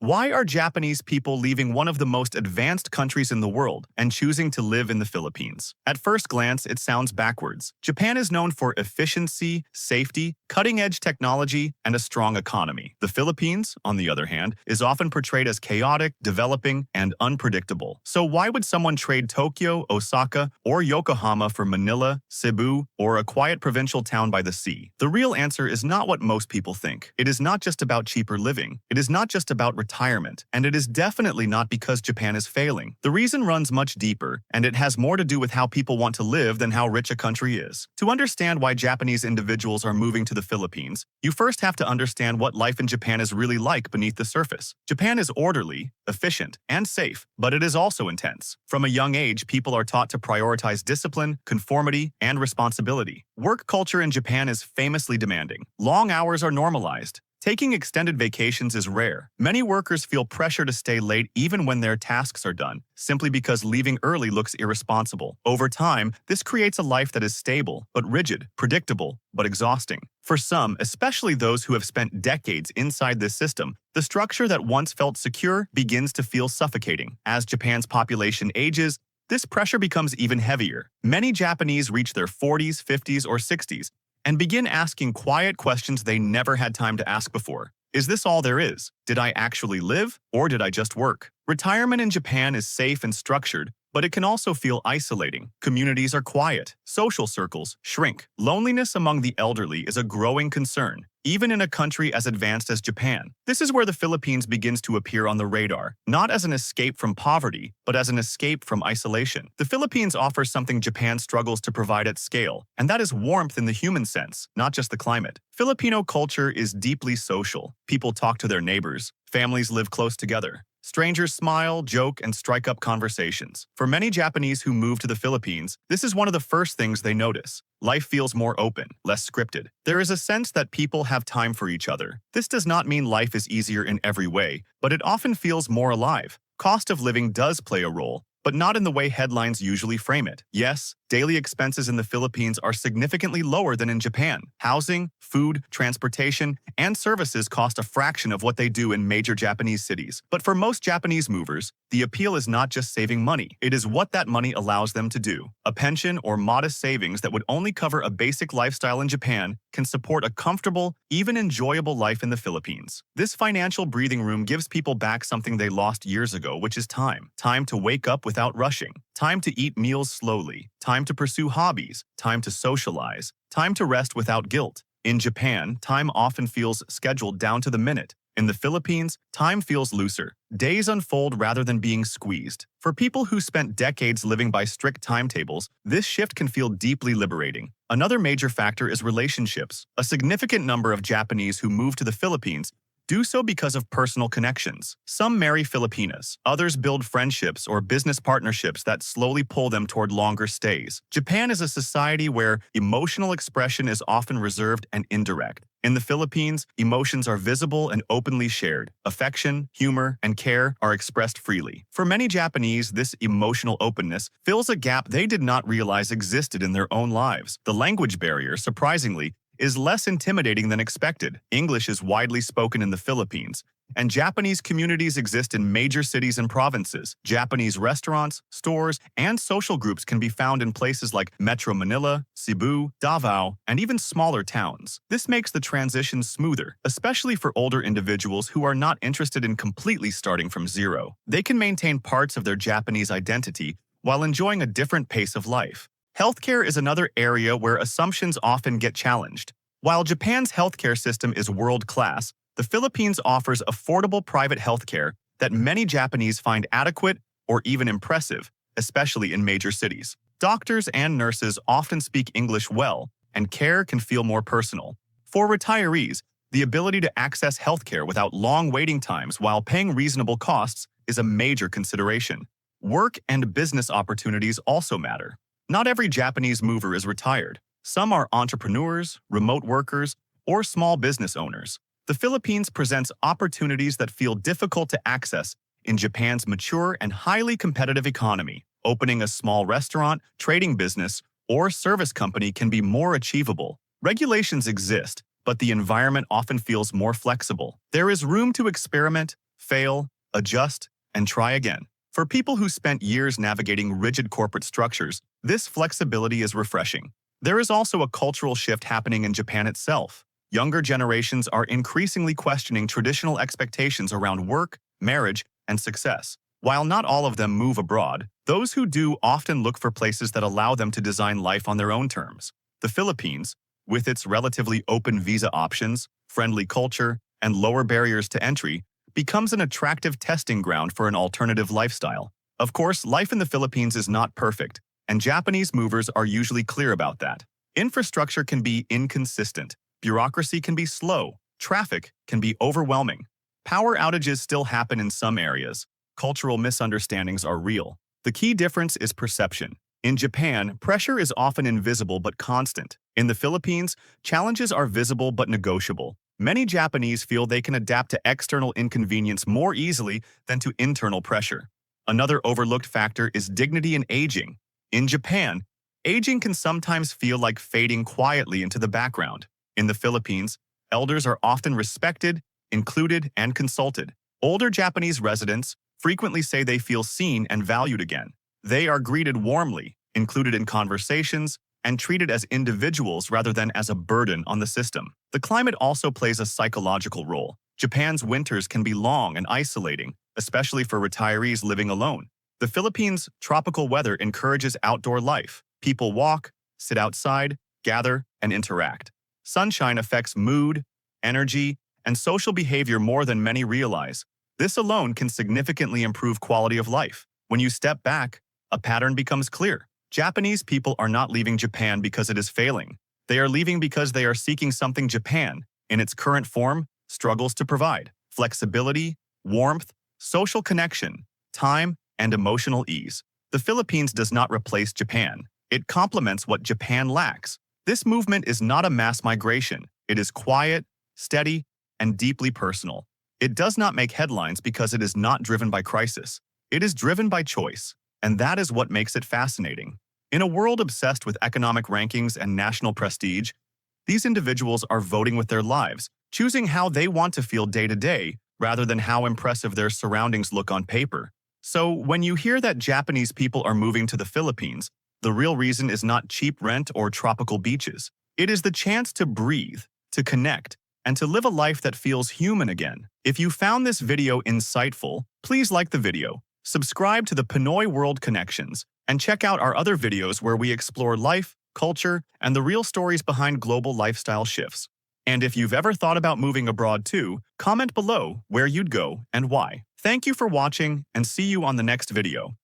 Why are Japanese people leaving one of the most advanced countries in the world and choosing to live in the Philippines? At first glance, it sounds backwards. Japan is known for efficiency, safety, cutting-edge technology, and a strong economy. The Philippines, on the other hand, is often portrayed as chaotic, developing, and unpredictable. So why would someone trade Tokyo, Osaka, or Yokohama for Manila, Cebu, or a quiet provincial town by the sea? The real answer is not what most people think. It is not just about cheaper living. It is not just about retirement, and it is definitely not because Japan is failing. The reason runs much deeper, and it has more to do with how people want to live than how rich a country is. To understand why Japanese individuals are moving to the Philippines, you first have to understand what life in Japan is really like beneath the surface. Japan is orderly, efficient, and safe, but it is also intense. From a young age, people are taught to prioritize discipline, conformity, and responsibility. Work culture in Japan is famously demanding. Long hours are normalized. Taking extended vacations is rare. Many workers feel pressure to stay late even when their tasks are done, simply because leaving early looks irresponsible. Over time, this creates a life that is stable, but rigid, predictable, but exhausting. For some, especially those who have spent decades inside this system, the structure that once felt secure begins to feel suffocating. As Japan's population ages, this pressure becomes even heavier. Many Japanese reach their 40s, 50s, or 60s, and begin asking quiet questions they never had time to ask before. Is this all there is? Did I actually live, or did I just work? Retirement in Japan is safe and structured, but it can also feel isolating. Communities are quiet. Social circles shrink. Loneliness among the elderly is a growing concern, even in a country as advanced as Japan. This is where the Philippines begins to appear on the radar, not as an escape from poverty, but as an escape from isolation. The Philippines offers something Japan struggles to provide at scale, and that is warmth in the human sense, not just the climate. Filipino culture is deeply social. People talk to their neighbors. Families live close together. Strangers smile, joke, and strike up conversations. For many Japanese who move to the Philippines, this is one of the first things they notice. Life feels more open, less scripted. There is a sense that people have time for each other. This does not mean life is easier in every way, but it often feels more alive. Cost of living does play a role, but not in the way headlines usually frame it. Yes, daily expenses in the Philippines are significantly lower than in Japan. Housing, food, transportation, and services cost a fraction of what they do in major Japanese cities. But for most Japanese movers, the appeal is not just saving money. It is what that money allows them to do. A pension or modest savings that would only cover a basic lifestyle in Japan can support a comfortable, even enjoyable life in the Philippines. This financial breathing room gives people back something they lost years ago, which is time. Time to wake up without rushing. Time to eat meals slowly. Time to pursue hobbies. Time to socialize. Time to rest without guilt. In Japan, time often feels scheduled down to the minute. In the Philippines, time feels looser. Days unfold rather than being squeezed. For people who spent decades living by strict timetables, this shift can feel deeply liberating. Another major factor is relationships. A significant number of Japanese who move to the Philippines do so because of personal connections. Some marry Filipinas, others build friendships or business partnerships that slowly pull them toward longer stays. Japan is a society where emotional expression is often reserved and indirect. In the Philippines, emotions are visible and openly shared. Affection, humor, and care are expressed freely. For many Japanese, this emotional openness fills a gap they did not realize existed in their own lives. The language barrier, surprisingly, is less intimidating than expected. English is widely spoken in the Philippines, and Japanese communities exist in major cities and provinces. Japanese restaurants, stores, and social groups can be found in places like Metro Manila, Cebu, Davao, and even smaller towns. This makes the transition smoother, especially for older individuals who are not interested in completely starting from zero. They can maintain parts of their Japanese identity while enjoying a different pace of life. Healthcare is another area where assumptions often get challenged. While Japan's healthcare system is world-class, the Philippines offers affordable private healthcare that many Japanese find adequate or even impressive, especially in major cities. Doctors and nurses often speak English well, and care can feel more personal. For retirees, the ability to access healthcare without long waiting times while paying reasonable costs is a major consideration. Work and business opportunities also matter. Not every Japanese mover is retired. Some are entrepreneurs, remote workers, or small business owners. The Philippines presents opportunities that feel difficult to access in Japan's mature and highly competitive economy. Opening a small restaurant, trading business, or service company can be more achievable. Regulations exist, but the environment often feels more flexible. There is room to experiment, fail, adjust, and try again. For people who spent years navigating rigid corporate structures, this flexibility is refreshing. There is also a cultural shift happening in Japan itself. Younger generations are increasingly questioning traditional expectations around work, marriage, and success. While not all of them move abroad, those who do often look for places that allow them to design life on their own terms. The Philippines, with its relatively open visa options, friendly culture, and lower barriers to entry, becomes an attractive testing ground for an alternative lifestyle. Of course, life in the Philippines is not perfect, and Japanese movers are usually clear about that. Infrastructure can be inconsistent, bureaucracy can be slow, traffic can be overwhelming. Power outages still happen in some areas. Cultural misunderstandings are real. The key difference is perception. In Japan, pressure is often invisible but constant. In the Philippines, challenges are visible but negotiable. Many Japanese feel they can adapt to external inconvenience more easily than to internal pressure. Another overlooked factor is dignity in aging. In Japan, aging can sometimes feel like fading quietly into the background. In the Philippines, elders are often respected, included, and consulted. Older Japanese residents frequently say they feel seen and valued again. They are greeted warmly, included in conversations, and treated as individuals rather than as a burden on the system. The climate also plays a psychological role. Japan's winters can be long and isolating, especially for retirees living alone. The Philippines' tropical weather encourages outdoor life. People walk, sit outside, gather, and interact. Sunshine affects mood, energy, and social behavior more than many realize. This alone can significantly improve quality of life. When you step back, a pattern becomes clear. Japanese people are not leaving Japan because it is failing. They are leaving because they are seeking something Japan, in its current form, struggles to provide: flexibility, warmth, social connection, time, and emotional ease. The Philippines does not replace Japan. It complements what Japan lacks. This movement is not a mass migration. It is quiet, steady, and deeply personal. It does not make headlines because it is not driven by crisis. It is driven by choice, and that is what makes it fascinating. In a world obsessed with economic rankings and national prestige, these individuals are voting with their lives, choosing how they want to feel day to day rather than how impressive their surroundings look on paper. So, when you hear that Japanese people are moving to the Philippines, the real reason is not cheap rent or tropical beaches. It is the chance to breathe, to connect, and to live a life that feels human again. If you found this video insightful, please like the video, subscribe to the Pinoy World Connections, and check out our other videos where we explore life, culture, and the real stories behind global lifestyle shifts. And if you've ever thought about moving abroad too, comment below where you'd go and why. Thank you for watching, and see you on the next video.